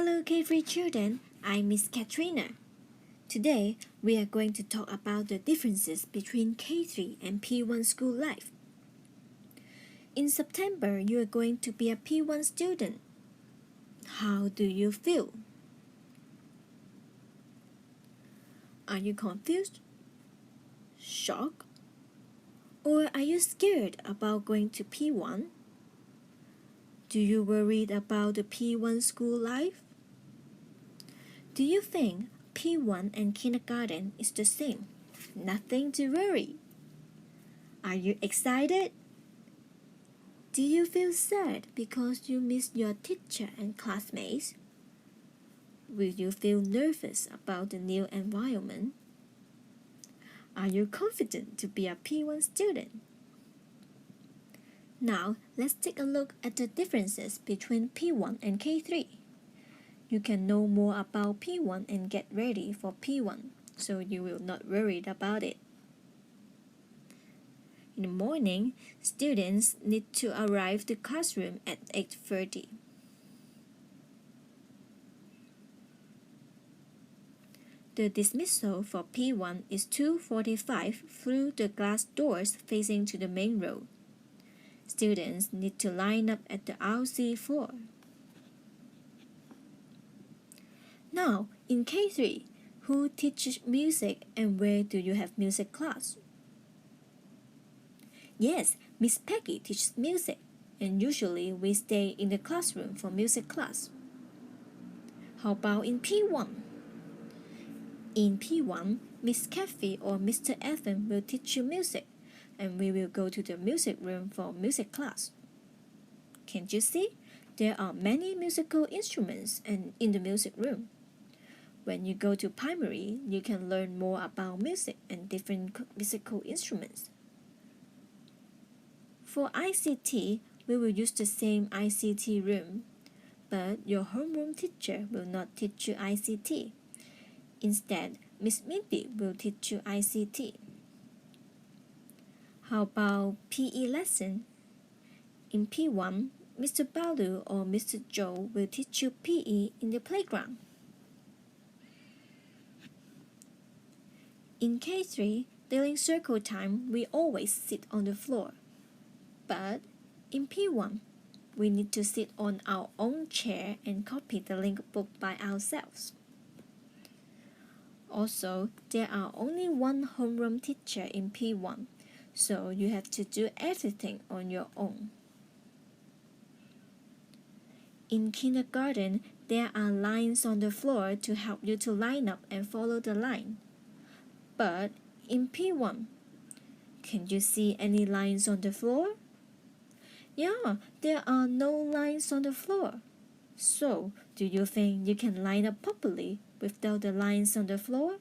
Hello K3 children, I'm Miss Katrina. Today we are going to talk about the differences between K3 and P1 school life. In September, you are going to be a P1 student. How do you feel? Are you confused? Shocked? Or are you scared about going to P1? Do you worry about the P1 school life? Do you think P1 and kindergarten is the same? Nothing to worry. Are you excited? Do you feel sad because you miss your teacher and classmates? Will you feel nervous about the new environment? Are you confident to be a P1 student? Now, let's take a look at the differences between P1 and K3. You can know more about P1 and get ready for P1, so you will not worry about it. In the morning, students need to arrive to classroom at 8:30. The dismissal for P1 is 2:45 through the glass doors facing to the main road. Students need to line up at the RC floor. Now, in K3, who teaches music and where do you have music class? Yes, Miss Peggy teaches music, and usually we stay in the classroom for music class. How about in P1? In P1, Miss Kathy or Mr. Ethan will teach you music, and we will go to the music room for music class. Can't you see? There are many musical instruments in the music room. When you go to primary, you can learn more about music and different musical instruments. For ICT, we will use the same ICT room, but your homeroom teacher will not teach you ICT. Instead, Miss Mindy will teach you ICT. How about PE lesson? In P1, Mr. Balu or Mr. Joe will teach you PE in the playground. In K3, during circle time, we always sit on the floor. But in P1, we need to sit on our own chair and copy the link book by ourselves. Also, there are only one homeroom teacher in P1, so you have to do everything on your own. In kindergarten, there are lines on the floor to help you to line up and follow the line. But in P1, can you see any lines on the floor? Yeah, there are no lines on the floor. So, do you think you can line up properly without the lines on the floor?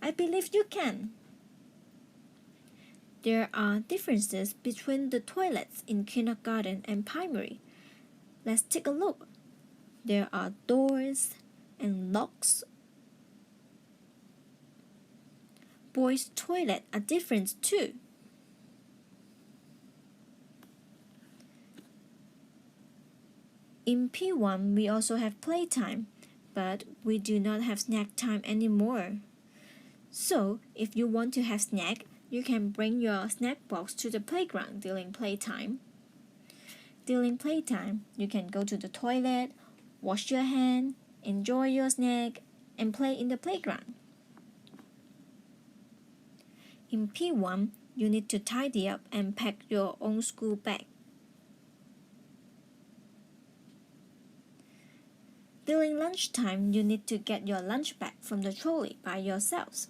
I believe you can. There are differences between the toilets in kindergarten and primary. Let's take a look. There are doors and locks. Boys' toilets are different too. In P1, we also have playtime, but we do not have snack time anymore. So, if you want to have snack, you can bring your snack box to the playground during playtime. During playtime, you can go to the toilet, wash your hand, enjoy your snack, and play in the playground. In P1, you need to tidy up and pack your own school bag. During lunchtime, you need to get your lunch bag from the trolley by yourselves.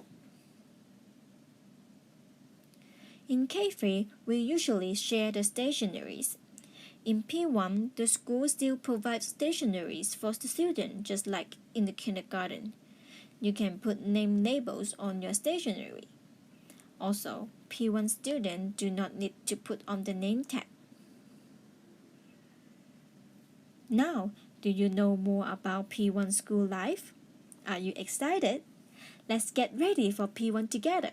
In K3, we usually share the stationeries. In P1, the school still provides stationeries for the students just like in the kindergarten. You can put name labels on your stationery. Also, P1 students do not need to put on the name tag. Now, do you know more about P1 school life? Are you excited? Let's get ready for P1 together.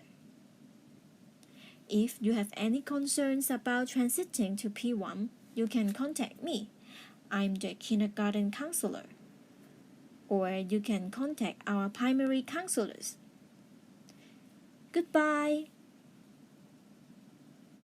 If you have any concerns about transiting to P1, you can contact me. I'm the kindergarten counselor. or you can contact our primary counselors. Goodbye.